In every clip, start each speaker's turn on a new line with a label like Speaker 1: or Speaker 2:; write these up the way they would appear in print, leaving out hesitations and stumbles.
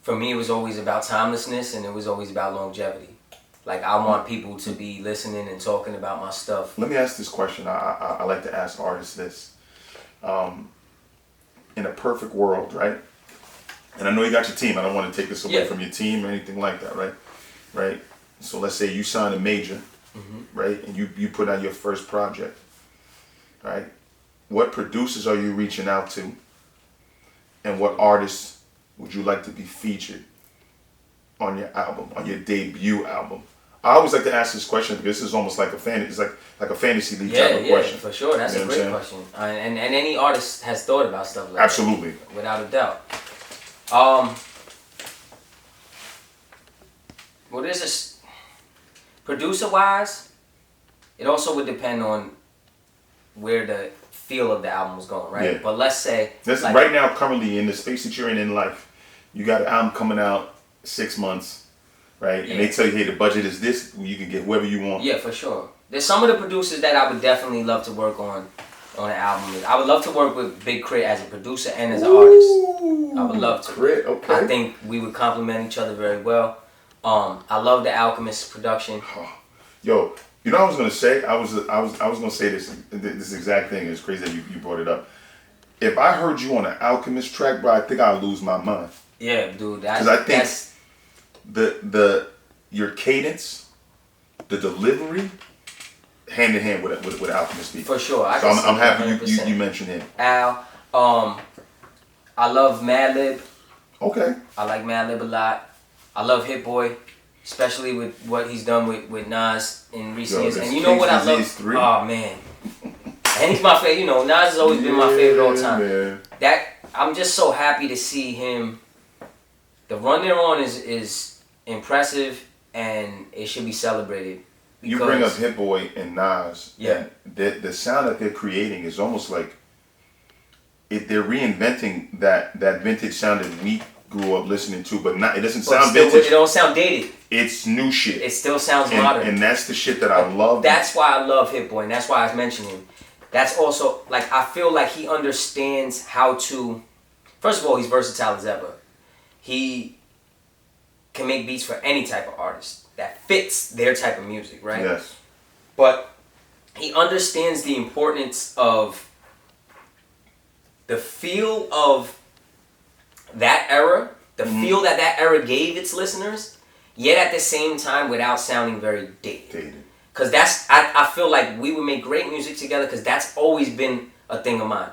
Speaker 1: for me, it was always about timelessness, and it was always about longevity. Like, I want people to be listening and talking about my stuff.
Speaker 2: Let me ask this question. I like to ask artists this. In a perfect world, right? And I know you got your team. I don't want to take this away from your team or anything like that, right? Right? So let's say you sign a major, right? And you put out your first project, right? What producers are you reaching out to? And what artists would you like to be featured on your album, on your debut album? I always like to ask this question because this is almost like a it's like a fantasy league type of question.
Speaker 1: Yeah, for sure. That's a great question. And any artist has thought about stuff like
Speaker 2: Absolutely.
Speaker 1: that. Without a doubt. Well, there's this producer-wise, it also would depend on where the feel of the album was going, right?
Speaker 2: Yeah.
Speaker 1: But let's say
Speaker 2: like, right now, currently in the space that you're in life, you got an album coming out 6 months, right? Yeah. And they tell you, hey, the budget is this. You can get whoever you want.
Speaker 1: Yeah, for sure. There's some of the producers that I would definitely love to work on an album. I would love to work with Big Crit as a producer and as an artist. I would love to.
Speaker 2: Crit, okay.
Speaker 1: I think we would complement each other very well. I love the Alchemist production.
Speaker 2: Yo, you know what I was gonna say? I was gonna say this exact thing. It's crazy that you brought it up. If I heard you on an Alchemist track, bro, I think I'd lose my mind.
Speaker 1: Yeah, dude.
Speaker 2: Because I think your cadence, the delivery, hand in hand with Alchemist beat.
Speaker 1: For sure.
Speaker 2: So I'm happy you mentioned him.
Speaker 1: Al. I love Madlib.
Speaker 2: Okay.
Speaker 1: I like Madlib a lot. I love Hit Boy, especially with what he's done with Nas in recent years. And you know what I love? Oh man. And he's my favorite. You know, Nas has always been my favorite all time. Man. That I'm just so happy to see him. The run they're on is impressive, and it should be celebrated.
Speaker 2: You bring up Hit Boy and Nas.
Speaker 1: Yeah.
Speaker 2: And the sound that they're creating is almost like they're reinventing that vintage sound that we grew up listening to, but not. It doesn't sound vintage.
Speaker 1: It don't sound dated.
Speaker 2: It's new shit.
Speaker 1: It still sounds modern.
Speaker 2: And that's the shit that I love.
Speaker 1: That's why I love Hit Boy, and that's why I mentioned him. That's also, like, I feel like he understands how to... First of all, he's versatile as ever. He can make beats for any type of artist that fits their type of music, right?
Speaker 2: Yes.
Speaker 1: But he understands the importance of the feel of that era, the feel that era gave its listeners, yet at the same time without sounding very dated. Because that's, I feel like we would make great music together because that's always been a thing of mine.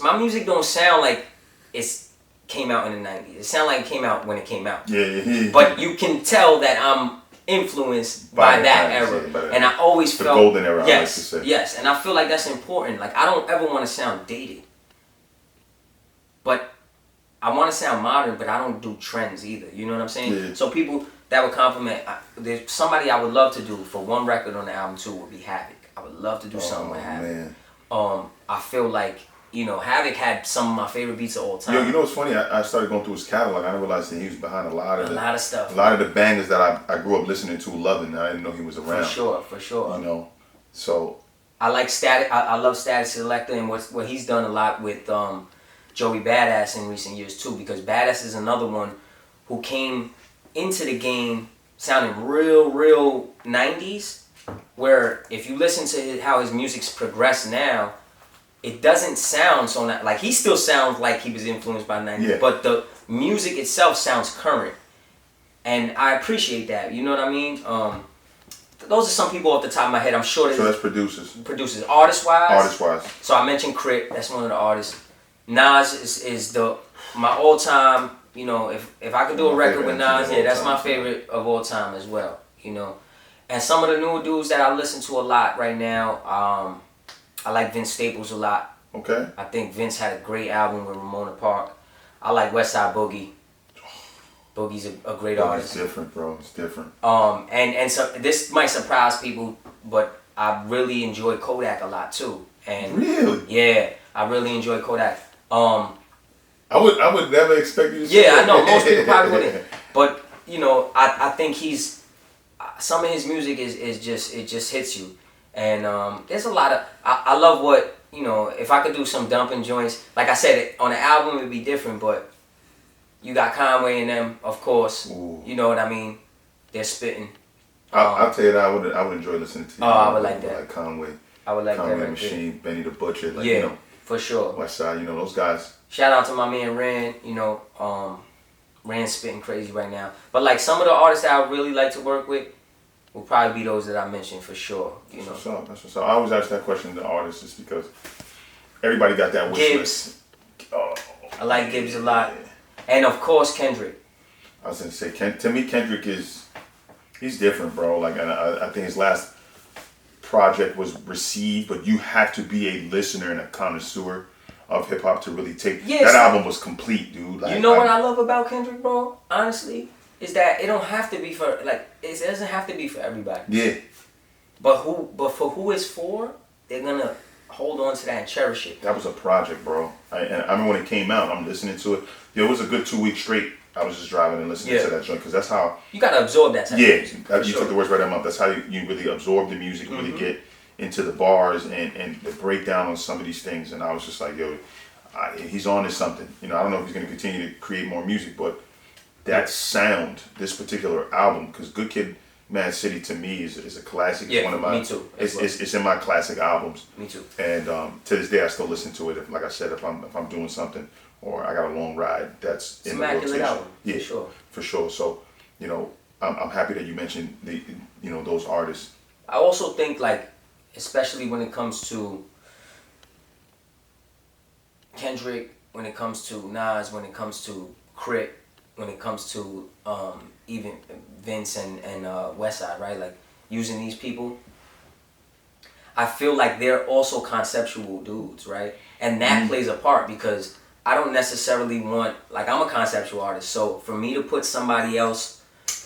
Speaker 1: My music don't sound like it's came out in the 90s. It sounds like it came out when it came out.
Speaker 2: Yeah.
Speaker 1: But you can tell that I'm influenced by that era. And I always felt...
Speaker 2: The golden era,
Speaker 1: yes,
Speaker 2: I like to say.
Speaker 1: Yes, and I feel like that's important. Like, I don't ever want to sound dated. But I want to sound modern, but I don't do trends either. You know what I'm saying?
Speaker 2: Yeah.
Speaker 1: So people that would compliment... There's somebody I would love to do for one record on the album too would be Havoc. I would love to do something with Havoc. Man. I feel like, you know, Havoc had some of my favorite beats of all time.
Speaker 2: Yo, you know what's funny? I started going through his catalog. I realized that he was behind a lot of
Speaker 1: stuff.
Speaker 2: A lot of the bangers that I grew up listening to, loving. I didn't know he was around.
Speaker 1: For sure.
Speaker 2: You know, so
Speaker 1: I like Static. I love Static Selector and what he's done a lot with Joey Badass in recent years too. Because Badass is another one who came into the game sounding real 90s. Where if you listen to how his music's progressed now, it doesn't sound so like he still sounds like he was influenced by 90s, but the music itself sounds current, and I appreciate that. You know what I mean? Those are some people off the top of my head. I'm sure.
Speaker 2: So that's producers.
Speaker 1: Artist wise.
Speaker 2: So
Speaker 1: I mentioned Crit. That's one of the artists. Nas is my all time. You know, if I could do a record with Nas, that's my favorite of all time as well. You know, and some of the new dudes that I listen to a lot right now. I like Vince Staples a lot.
Speaker 2: Okay.
Speaker 1: I think Vince had a great album with Ramona Park. I like Westside Boogie. Boogie's a great artist.
Speaker 2: It's different, bro. It's different.
Speaker 1: And so this might surprise people, but I really enjoy Kodak a lot too. And
Speaker 2: really?
Speaker 1: Yeah, I really enjoy Kodak.
Speaker 2: I would never expect you to say
Speaker 1: I know most people probably wouldn't. But you know, I think he's some of his music is just, it just hits you. And there's a lot of I love what you know, if I could do some dumping joints, like I said, on the album it'd be different, but you got Conway and them, of course.
Speaker 2: Ooh.
Speaker 1: You know what I mean? They're spitting.
Speaker 2: I'll tell you that I would enjoy listening to you.
Speaker 1: Oh, I would like that.
Speaker 2: Like Conway.
Speaker 1: I would like
Speaker 2: Conway
Speaker 1: that. Right
Speaker 2: Machine,
Speaker 1: there.
Speaker 2: Benny the Butcher. Like,
Speaker 1: yeah,
Speaker 2: you know,
Speaker 1: for sure.
Speaker 2: West Side, you know, those guys.
Speaker 1: Shout out to my man Rand, you know, Rand's spitting crazy right now. But like some of the artists that I really like to work with will probably be those that I mentioned for sure. You know.
Speaker 2: That's what's up. I always ask that question to artists just because everybody got that wish list.
Speaker 1: Oh, I like Gibbs a lot. And of course Kendrick.
Speaker 2: I was gonna say, to me Kendrick he's different, bro. Like I think his last project was received, but you have to be a listener and a connoisseur of hip hop to really take that album was complete, dude. Like,
Speaker 1: you know what I love about Kendrick, bro? Honestly, is that it don't have to be for it doesn't have to be for everybody.
Speaker 2: Yeah.
Speaker 1: But for who it's for, they're gonna hold on to that and cherish it.
Speaker 2: That was a project, bro. I remember when it came out, I'm listening to it. It was a good 2 weeks straight. I was just driving and listening to that joint because that's how
Speaker 1: you gotta absorb that type of music.
Speaker 2: You took the words right out of my mouth. That's how you really absorb the music, really get into the bars and the breakdown on some of these things. And I was just like, yo, he's on to something. You know, I don't know if he's gonna continue to create more music, but that sound, this particular album, because Good Kid, Mad City to me is a classic.
Speaker 1: Yeah,
Speaker 2: it's one of my,
Speaker 1: me too.
Speaker 2: It's in my classic albums.
Speaker 1: Me too.
Speaker 2: And to this day, I still listen to it. Like I said, if I'm doing something or I got a long ride, that's in the rotation.
Speaker 1: Album,
Speaker 2: yeah,
Speaker 1: for sure.
Speaker 2: So, you know, I'm happy that you mentioned those artists.
Speaker 1: I also think like, especially when it comes to Kendrick, when it comes to Nas, when it comes to Crit, when it comes to even Vince and Westside, right? Like using these people, I feel like they're also conceptual dudes, right? And that plays a part because I don't necessarily want, like I'm a conceptual artist, so for me to put somebody else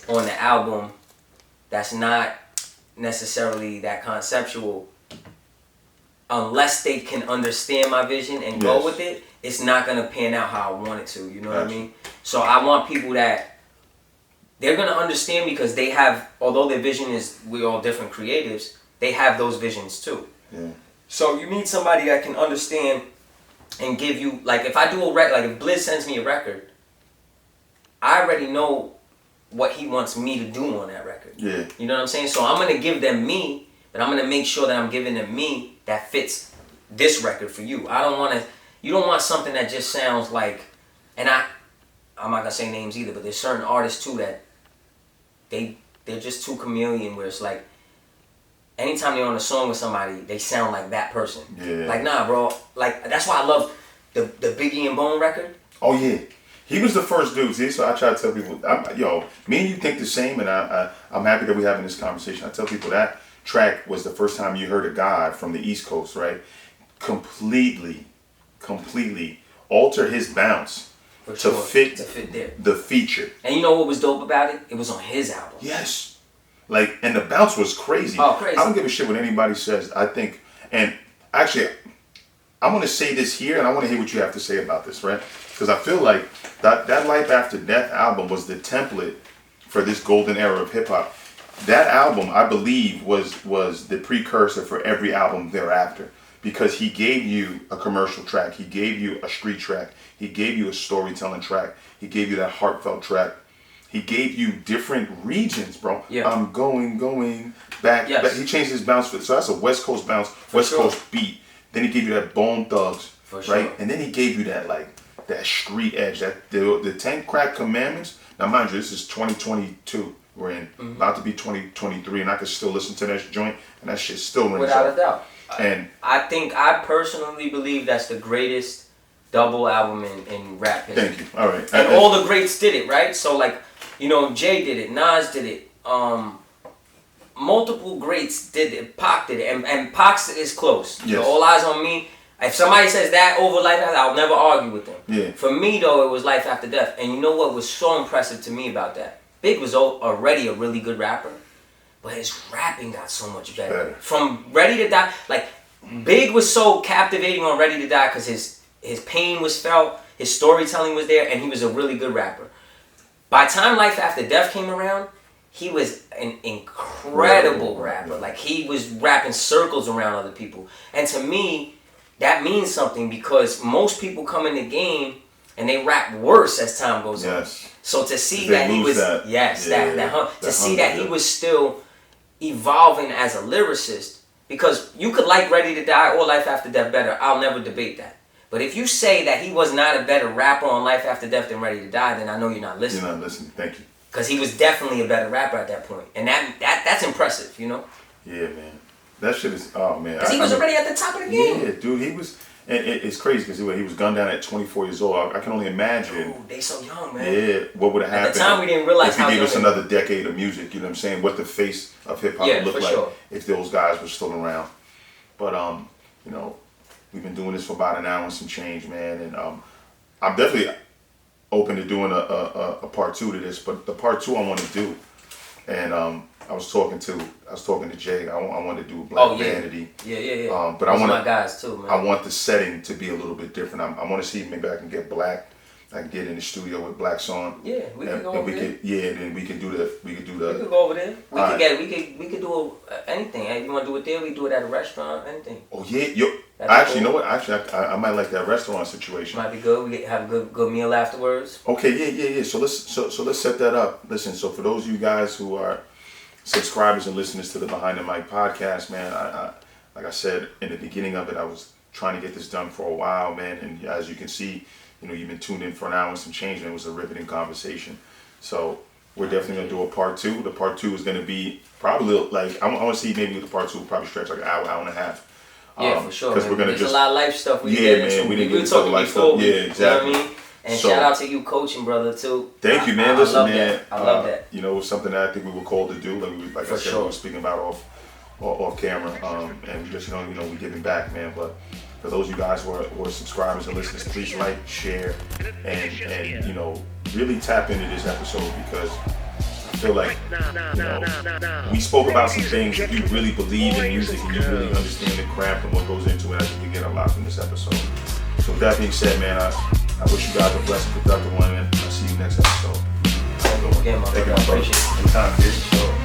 Speaker 1: on the album that's not necessarily that conceptual, unless they can understand my vision and go with it, it's not gonna pan out how I want it to, you know what I mean? So I want people that they're gonna understand because they have, although their vision is, we're all different creatives, they have those visions too.
Speaker 2: Yeah.
Speaker 1: So you need somebody that can understand and give you, like if I do a record, like if Blizz sends me a record, I already know what he wants me to do on that record.
Speaker 2: Yeah.
Speaker 1: You know what I'm saying? So I'm gonna give them me, but I'm gonna make sure that I'm giving them me that fits this record for you. You don't want something that just sounds like, and I'm not gonna say names either, but there's certain artists too that they're just too chameleon where it's like, anytime they're on a song with somebody, they sound like that person.
Speaker 2: Yeah.
Speaker 1: Like, nah, bro. Like, that's why I love the Biggie and Bone record.
Speaker 2: Oh, yeah. He was the first dude. See, so I try to tell people, me and you think the same, and I'm happy that we're having this conversation. I tell people that track was the first time you heard a guy from the East Coast, right? Completely alter his bounce to fit
Speaker 1: there.
Speaker 2: The feature.
Speaker 1: And you know what was dope about it? It was on his album.
Speaker 2: Yes. Like, and the bounce was crazy.
Speaker 1: Oh, crazy.
Speaker 2: I don't give a shit what anybody says. I think, and actually, I'm going to say this here, and I want to hear what you have to say about this, right? Because I feel like that Life After Death album was the template for this golden era of hip-hop. That album, I believe, was the precursor for every album thereafter. Because he gave you a commercial track. He gave you a street track. He gave you a storytelling track. He gave you that heartfelt track. He gave you different regions, bro.
Speaker 1: Yeah.
Speaker 2: I'm going back.
Speaker 1: Yes.
Speaker 2: He changed his bounce. So that's a West Coast bounce, West Coast beat. Then he gave you that Bone Thugs, right? And then he gave you that that street edge, that the 10 Crack Commandments. Now, mind you, this is 2022. We're in about to be 2023, and I can still listen to that joint, and that shit still rings
Speaker 1: without
Speaker 2: out.
Speaker 1: a doubt.
Speaker 2: And
Speaker 1: I personally believe that's the greatest double album in rap history.
Speaker 2: Thank you. All right.
Speaker 1: And all the greats did it, right? So like, you know, Jay did it, Nas did it, multiple greats did it, Pac did it, and Pac's is close.
Speaker 2: Yes.
Speaker 1: So All Eyes on Me. If somebody says that over Life After, I'll never argue with them.
Speaker 2: Yeah.
Speaker 1: For me though, it was Life After Death. And you know what was so impressive to me about that? Big was already a really good rapper, but his rapping got so much better. From Ready to Die, like Big was so captivating on Ready to Die because his pain was felt, his storytelling was there, and he was a really good rapper. By the time Life After Death came around, he was an incredible rapper. Like he was rapping circles around other people. And to me, that means something because most people come in the game and they rap worse as time goes on. So to see that he was see that he was still evolving as a lyricist, because you could like Ready to Die or Life After Death better. I'll never debate that. But if you say that he was not a better rapper on Life After Death than Ready to Die, then I know you're not listening.
Speaker 2: You're not listening. Thank you.
Speaker 1: Because he was definitely a better rapper at that point, and that's impressive, you know.
Speaker 2: Yeah, man. That shit is, oh man.
Speaker 1: Because he was already at the top of the game.
Speaker 2: Yeah, dude, he was. It's crazy because he was gunned down at 24 years old. I can only imagine.
Speaker 1: Ooh, they so young, man.
Speaker 2: Yeah, what would have happened?
Speaker 1: At the time, we didn't realize how
Speaker 2: if he
Speaker 1: young
Speaker 2: gave us another decade of music. You know what I'm saying? What the face of hip hop would look like if those guys were still around. But you know, we've been doing this for about an hour and some change, man, and I'm definitely open to doing a part 2 to this. But the part 2 I want to do, and I was talking to Jay. I wanted to do Black Vanity.
Speaker 1: Yeah.
Speaker 2: But
Speaker 1: those are my guys too, man.
Speaker 2: I want the setting to be a little bit different. I want to see if maybe I can get Black. I can get in the studio with Black's on.
Speaker 1: Yeah, we can go over there.
Speaker 2: And then we can do the. We could
Speaker 1: go over there. We could do anything. If you want to do it there, we can do it at a restaurant. Anything.
Speaker 2: Oh yeah, actually, you know what? Actually, I might like that restaurant situation.
Speaker 1: Might be good. We have a good meal afterwards.
Speaker 2: Okay, yeah. So let's set that up. Listen, so for those of you guys who are subscribers and listeners to the Behind the Mic podcast, man, I like I said in the beginning of it, I was trying to get this done for a while, man, and as you can see, you know, you've been tuned in for an hour and some change, and it was a riveting conversation. So we're definitely gonna do a part 2. The part 2 is gonna be probably like I want to see maybe the part 2 will probably stretch like an hour and a half.
Speaker 1: Yeah, for sure.
Speaker 2: Because we're gonna
Speaker 1: There's a lot of life stuff we
Speaker 2: didn't get into. We didn't get into life stuff. Yeah, exactly.
Speaker 1: You know what I mean? And shout out to you coaching, brother, too.
Speaker 2: Thank you, man. Listen, man.
Speaker 1: I love that.
Speaker 2: You know, it was something that I think we were called to do. Like I said, we were speaking about off camera, and we just you know we're giving back, man. But for those of you guys who are subscribers and listeners, please like, share, and you know really tap into this episode because I feel like you know we spoke about some things. If you really believe in music and you really understand the craft and what goes into it, I think you get a lot from this episode. So with that being said, man, I wish you guys a blessed and productive one, and I'll see you next episode.
Speaker 1: Again, my brother. I appreciate it.
Speaker 2: Anytime, dude.